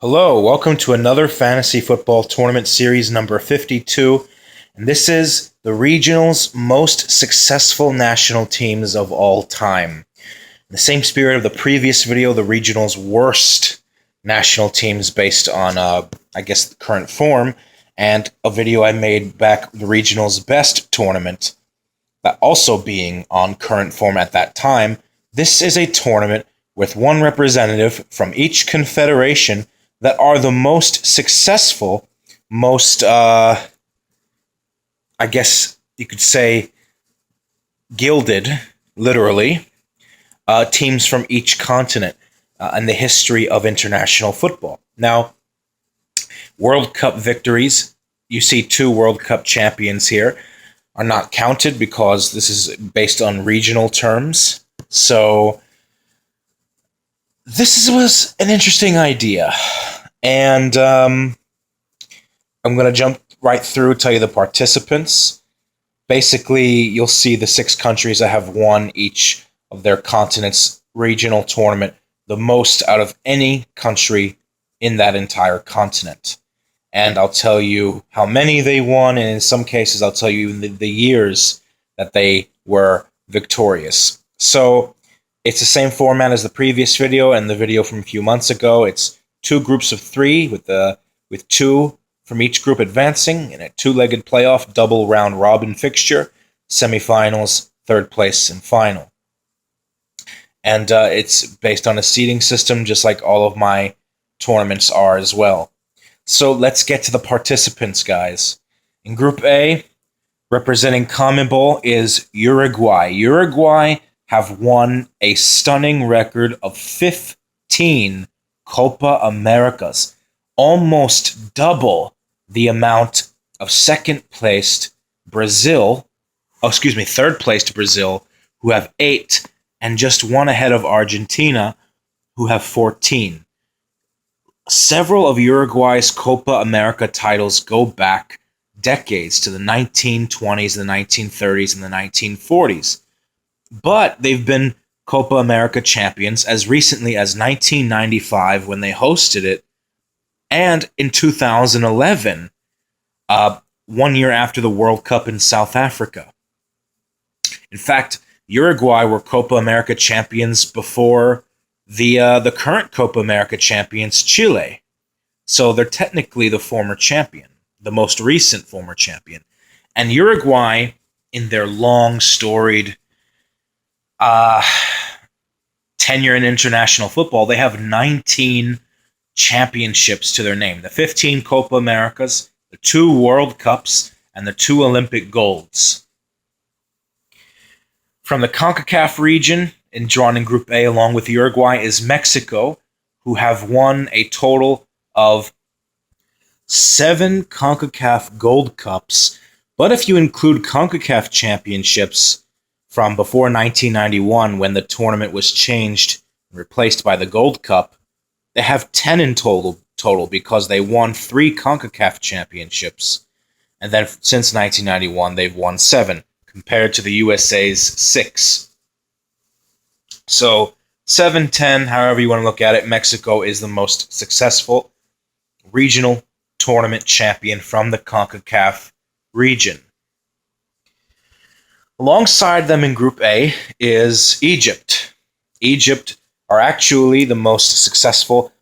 Hello, welcome to another fantasy football tournament series number 52. And this is the regional's most successful national teams of all time. In the same spirit of the previous video, the regional's worst national teams based on, the current form, and a video I made back the regional's best tournament, that also being on current form at that time. This is a tournament with one representative from each confederation that are the most successful, most, you could say, gilded, literally, teams from each continent in the history of international football. Now, World Cup victories, you see two World Cup champions here, are not counted because this is based on regional terms. So this was an interesting idea. And I'm going to jump right through, tell you the participants. Basically, you'll see the 6 countries that have won each of their continent's regional tournament the most out of any country in that entire continent. And I'll tell you how many they won, and in some cases, I'll tell you the years that they were victorious. So it's the same format as the previous video and the video from a few months ago. It's 2 groups of 3 with 2 from each group advancing in a 2-legged playoff double round robin fixture, semifinals, third place, and final. And it's based on a seeding system, just like all of my tournaments are as well. So let's get to the participants, guys. In Group A, representing CONMEBOL is Uruguay. Uruguay have won a stunning record of 15 Copa Americas, almost double the amount of third placed Brazil, who have 8, and just 1 ahead of Argentina, who have 14. Several of Uruguay's Copa America titles go back decades to the 1920s, the 1930s, and the 1940s. But they've been Copa America champions as recently as 1995 when they hosted it, and in 2011, 1 year after the World Cup in South Africa. In fact, Uruguay were Copa America champions before the current Copa America champions, Chile. So they're technically the former champion, the most recent former champion. And Uruguay, in their long, storied tenure in international football, they have 19 championships to their name. The 15 Copa Americas, the 2 World Cups, and the 2 Olympic golds. From the CONCACAF region, and drawn in Group A along with Uruguay, is Mexico, who have won a total of 7 CONCACAF Gold Cups. But if you include CONCACAF championships from before 1991, when the tournament was changed and replaced by the Gold Cup, they have 10 in total because they won 3 CONCACAF championships. And then since 1991, they've won 7, compared to the USA's 6. So 7-10, however you want to look at it, Mexico is the most successful regional tournament champion from the CONCACAF region. Alongside them in Group A is Egypt. Egypt are actually the most successful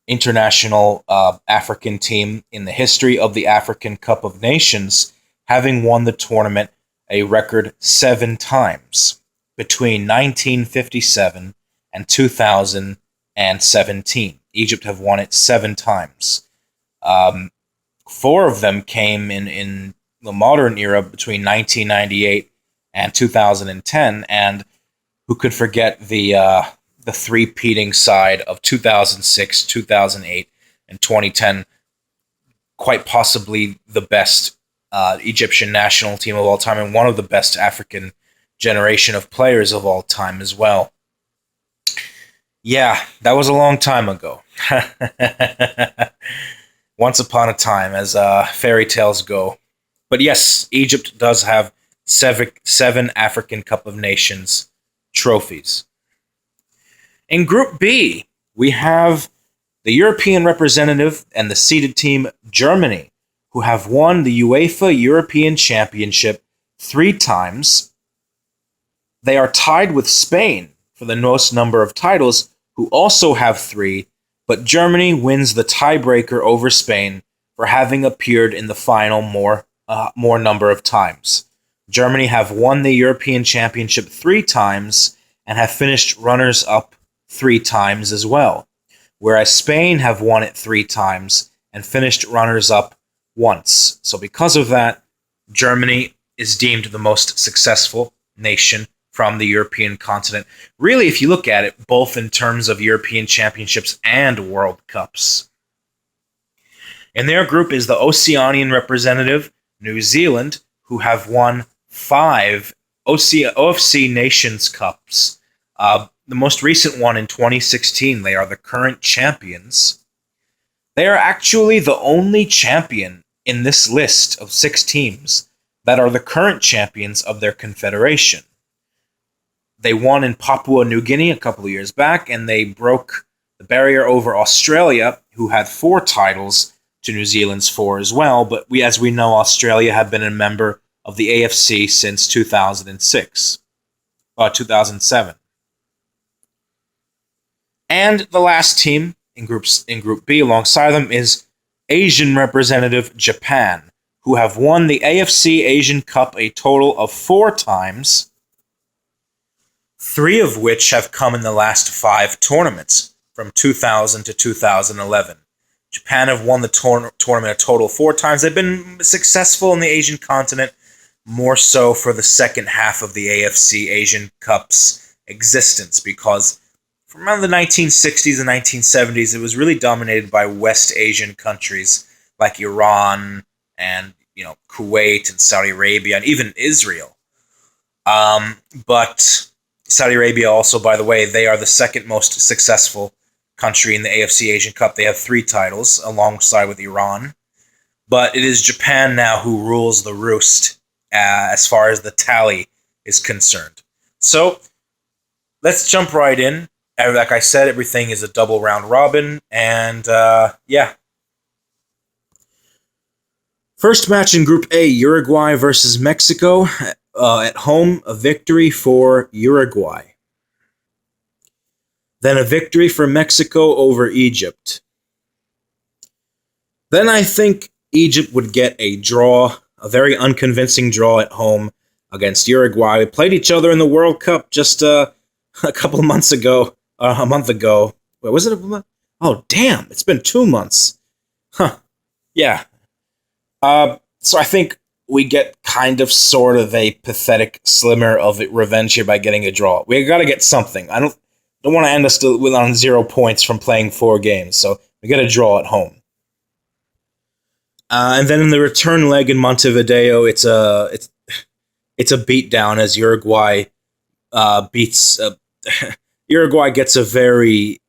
international African team in the history of the African Cup of Nations, having won the tournament a record 7 times between 1957 and 2017. Egypt have won it 7 times. 4 of them came in the modern era between 1998 and 2010, and who could forget the three-peating side of 2006, 2008, and 2010, quite possibly the best Egyptian national team of all time, and one of the best African generation of players of all time as well. Yeah, that was a long time ago. Once upon a time, as fairy tales go. But yes, Egypt does have 7 African Cup of Nations trophies. In Group B, we have The European representative and the seeded team Germany, who have won the UEFA European Championship 3 times. They are tied with Spain for the most number of titles, who also have 3, but Germany wins the tiebreaker over Spain for having appeared in the final more number of times. Germany have won the European Championship 3 times and have finished runners-up 3 times as well, whereas Spain have won it 3 times and finished runners-up once. So because of that, Germany is deemed the most successful nation from the European continent. Really, if you look at it, both in terms of European championships and World Cups. In their group is the Oceanian representative, New Zealand, who have won 5 OFC Nations Cups. The most recent one in 2016. They are the current champions. They are actually the only champion in this list of 6 teams that are the current champions of their confederation. They won in Papua New Guinea a couple of years back, and they broke the barrier over Australia, who had 4 titles to New Zealand's 4 as well. But as we know, Australia have been a member of the AFC since 2007. And the last team in Group B alongside them is Asian representative Japan, who have won the AFC Asian Cup a total of 4 times, 3 of which have come in the last 5 tournaments, from 2000 to 2011. Japan have won the tournament a total 4 times. They've been successful in the Asian continent, more so for the second half of the AFC Asian Cup's existence, because from around the 1960s and 1970s, it was really dominated by West Asian countries like Iran and Kuwait and Saudi Arabia and even Israel. But Saudi Arabia also, by the way, they are the second most successful country in the AFC Asian Cup. They have 3 titles alongside with Iran. But it is Japan now who rules the roost as far as the tally is concerned. So let's jump right in. Like I said, everything is a double round robin. And yeah. First match in Group A, Uruguay versus Mexico. At home, a victory for Uruguay. Then a victory for Mexico over Egypt. Then I think Egypt would get a draw, a very unconvincing draw at home against Uruguay. We played each other in the World Cup just a couple of months ago, a month ago. Wait, was it a month? Oh, damn, it's been 2 months. Huh, yeah. So I think we get kind of sort of a pathetic slimmer of revenge here by getting a draw. We got to get something. I don't want to end us on 0 points from playing 4 games, so we get a draw at home. And then in the return leg in Montevideo, it's a beatdown as Uruguay beats Uruguay gets a very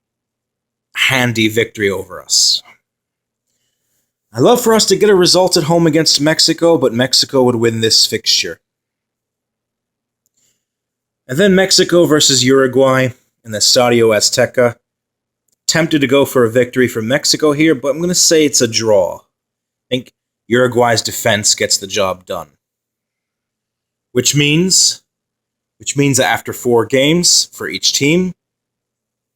handy victory over us. I'd love for us to get a result at home against Mexico, but Mexico would win this fixture. And then Mexico versus Uruguay in the Estadio Azteca. Tempted to go for a victory for Mexico here, but I'm going to say it's a draw. I think Uruguay's defense gets the job done. Which means that after 4 games for each team,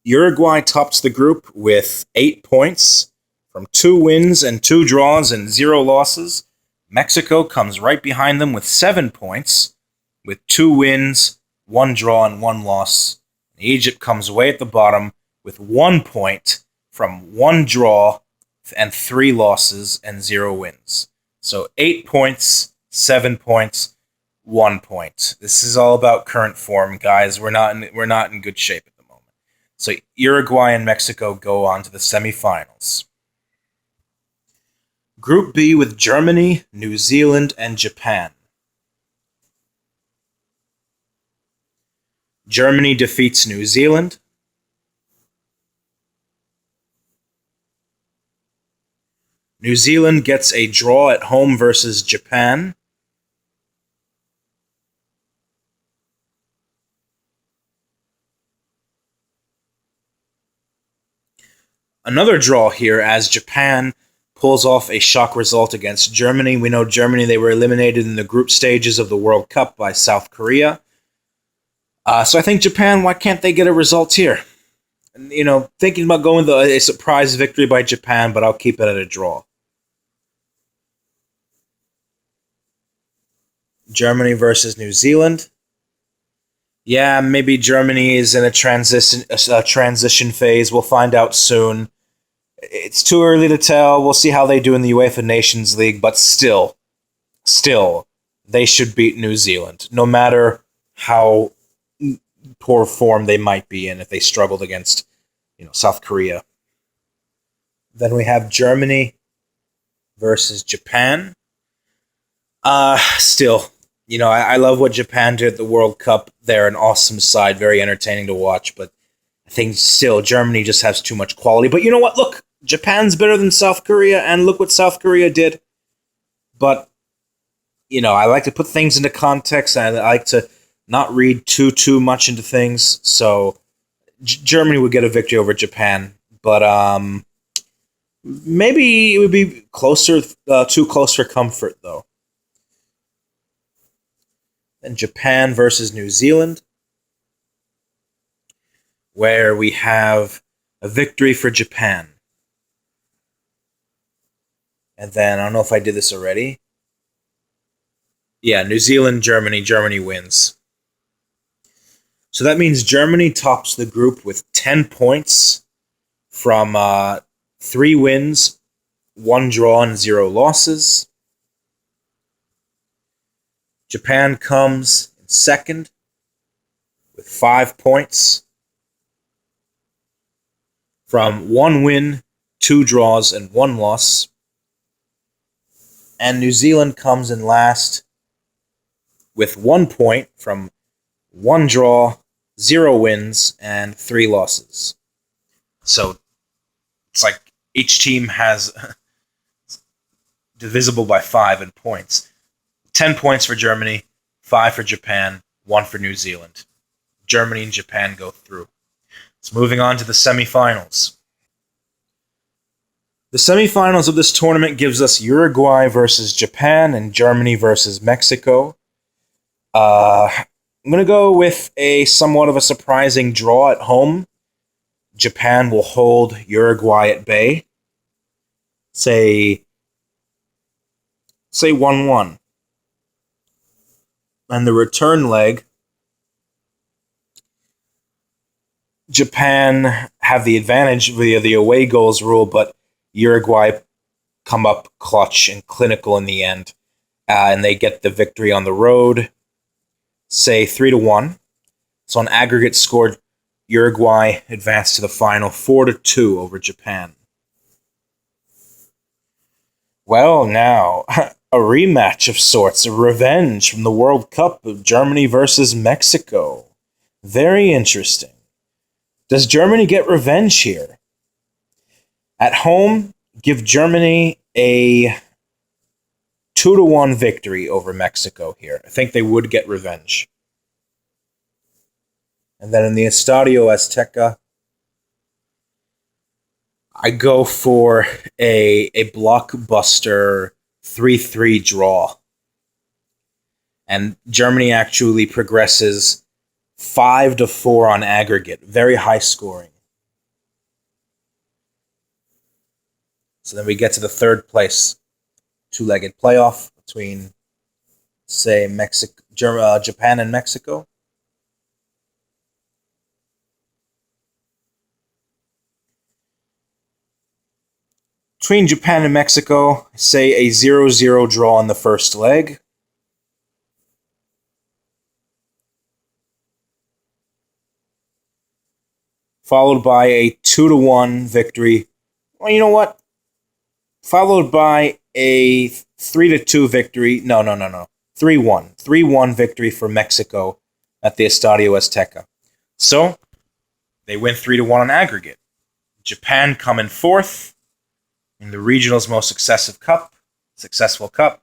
Uruguay tops the group with 8 points from 2 wins and 2 draws and 0 losses. Mexico comes right behind them with 7 points, with 2 wins, 1 draw, and 1 loss. Egypt comes way at the bottom with 1 point from 1 draw and 3 losses and 0 wins. So 8 points, 7 points, 1 point. This is all about current form, guys. We're not in good shape at the moment. So Uruguay and Mexico go on to the semifinals. Group B with Germany, New Zealand, and Japan. Germany defeats New Zealand. New Zealand gets a draw at home versus Japan. another draw here as Japan pulls off a shock result against Germany. We know Germany, they were eliminated in the group stages of the World Cup by South Korea. So I think Japan, why can't they get a result here? Thinking about going with a surprise victory by Japan, but I'll keep it at a draw. Germany versus New Zealand. Yeah, maybe Germany is in a transition phase. We'll find out soon. It's too early to tell. We'll see how they do in the UEFA Nations League, but still, they should beat New Zealand, no matter how poor form they might be in if they struggled against, South Korea. Then we have Germany versus Japan. Still, I love what Japan did at the World Cup. They're an awesome side, very entertaining to watch, but I think still Germany just has too much quality. But you know what? Look, Japan's better than South Korea, and look what South Korea did. But, I like to put things into context, and I like to not read too much into things. So Germany would get a victory over Japan, but maybe it would be closer, too close for comfort, though. Then Japan versus New Zealand, where we have a victory for Japan. And then, I don't know if I did this already. Yeah, New Zealand, Germany wins. So that means Germany tops the group with 10 points from 3 wins, 1 draw, and 0 losses. Japan comes in second with 5 points from 1 win, 2 draws, and 1 loss. And New Zealand comes in last with 1 point from 1 draw, 0 wins, and 3 losses. So it's like each team has divisible by 5 in points. 10 points for Germany, 5 for Japan, 1 for New Zealand. Germany and Japan go through. So moving on to the semifinals. The semifinals of this tournament gives us Uruguay versus Japan and Germany versus Mexico. I'm going to go with a somewhat of a surprising draw at home. Japan will hold Uruguay at bay. Say 1-1. And the return leg, Japan have the advantage via the away goals rule, but Uruguay come up clutch and clinical in the end, and they get the victory on the road, say 3-1. So on aggregate score, Uruguay advanced to the final 4-2 over Japan. Well, now, a rematch of sorts, a revenge from the World Cup of Germany versus Mexico. Very interesting. Does Germany get revenge here? At home, give Germany a 2-1 victory over Mexico here. I think they would get revenge. And then in the Estadio Azteca, I go for a blockbuster 3-3 draw. And Germany actually progresses 5-4 on aggregate. Very high scoring. So then we get to the third place 2-legged playoff between, say, Japan and Mexico. Between Japan and Mexico, say a 0-0 draw in the first leg. Followed by a 2-1 victory. Well, you know what? Followed by a 3-2 victory. No. 3-1. 3-1 victory for Mexico at the Estadio Azteca. So, they win 3-1 on aggregate. Japan come in fourth in the regional's most successful cup.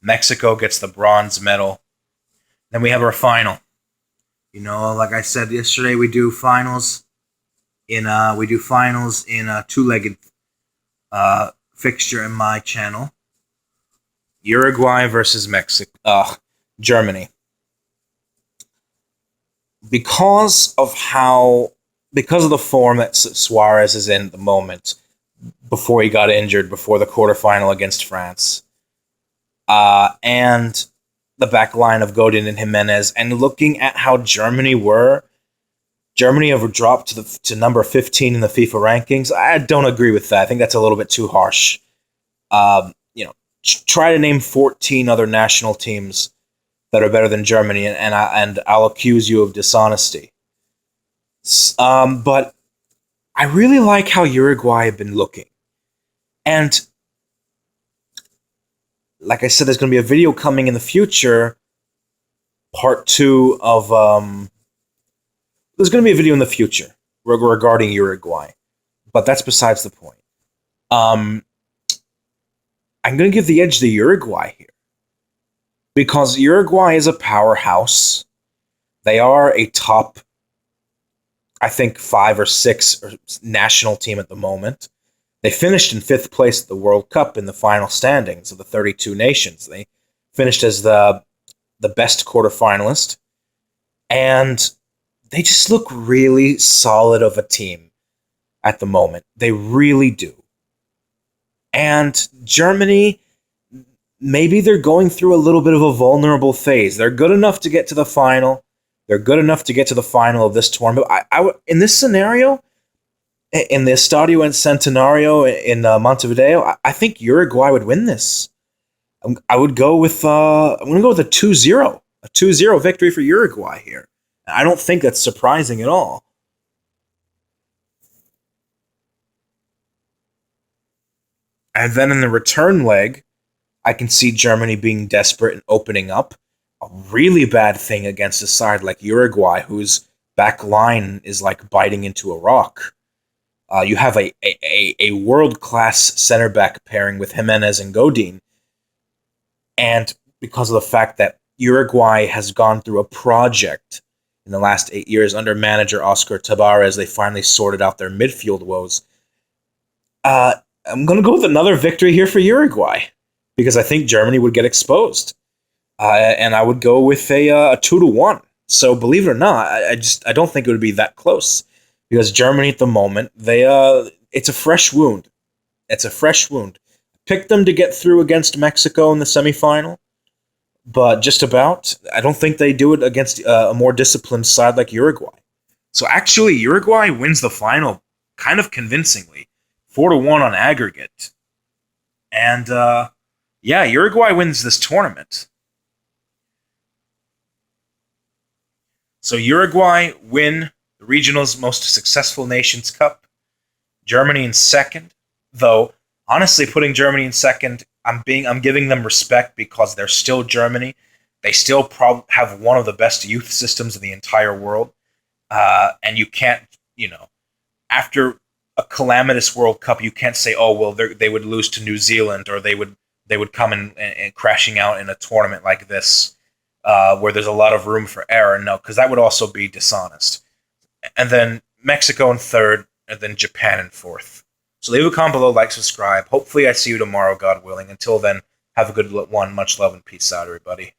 Mexico gets the bronze medal. Then we have our final. Like I said yesterday, we do finals We do finals in a two-legged fixture in my channel. Uruguay versus Mexico. Germany. Because of the form that Suarez is in at the moment, before he got injured, before the quarterfinal against France, and the back line of Godin and Jimenez, and looking at how Germany have dropped to number 15 in the FIFA rankings. I don't agree with that. I think that's a little bit too harsh. Try to name 14 other national teams that are better than Germany, and I'll accuse you of dishonesty. But I really like how Uruguay have been looking. And like I said, there's going to be a video coming in the future, part 2 of... there's going to be a video in the future regarding Uruguay, but that's besides the point. I'm going to give the edge to Uruguay here, because Uruguay is a powerhouse. They are a top, I think, 5 or 6 national team at the moment. They finished in 5th place at the World Cup in the final standings of the 32 nations. They finished as the best quarterfinalist, and they just look really solid of a team at the moment. They really do. And Germany, maybe they're going through a little bit of a vulnerable phase. They're good enough to get to the final. They're good enough to get to the final of this tournament. In this scenario, in the Estadio Centenario in Montevideo, I think Uruguay would win this. I would go with I'm going to go with a 2-0. A 2-0 victory for Uruguay here. I don't think that's surprising at all. And then in the return leg, I can see Germany being desperate and opening up. A really bad thing against a side like Uruguay, whose back line is like biting into a rock. You have a world-class center back pairing with Jimenez and Godin. And because of the fact that Uruguay has gone through a project in the last 8 years under manager Oscar Tabarez, they finally sorted out their midfield woes. I'm going to go with another victory here for Uruguay, because I think Germany would get exposed. And I would go with a 2-1. So believe it or not, I don't think it would be that close, because Germany at the moment, it's a fresh wound. It's a fresh wound. Picked them to get through against Mexico in the semifinal, but just about. I don't think they do it against a more disciplined side like Uruguay. So actually, Uruguay wins the final kind of convincingly, 4-1 on aggregate. And Uruguay wins this tournament. So Uruguay win the regional's most successful Nations Cup. Germany in second, though honestly putting Germany in second, I'm giving them respect because they're still Germany. They still have one of the best youth systems in the entire world. And you can't, after a calamitous World Cup, you can't say, oh, well, they would lose to New Zealand, or they would come in crashing out in a tournament like this, where there's a lot of room for error. No, because that would also be dishonest. And then Mexico in third, and then Japan in fourth. So leave a comment below, like, subscribe. Hopefully I see you tomorrow, God willing. Until then, have a good one. Much love and peace out, everybody.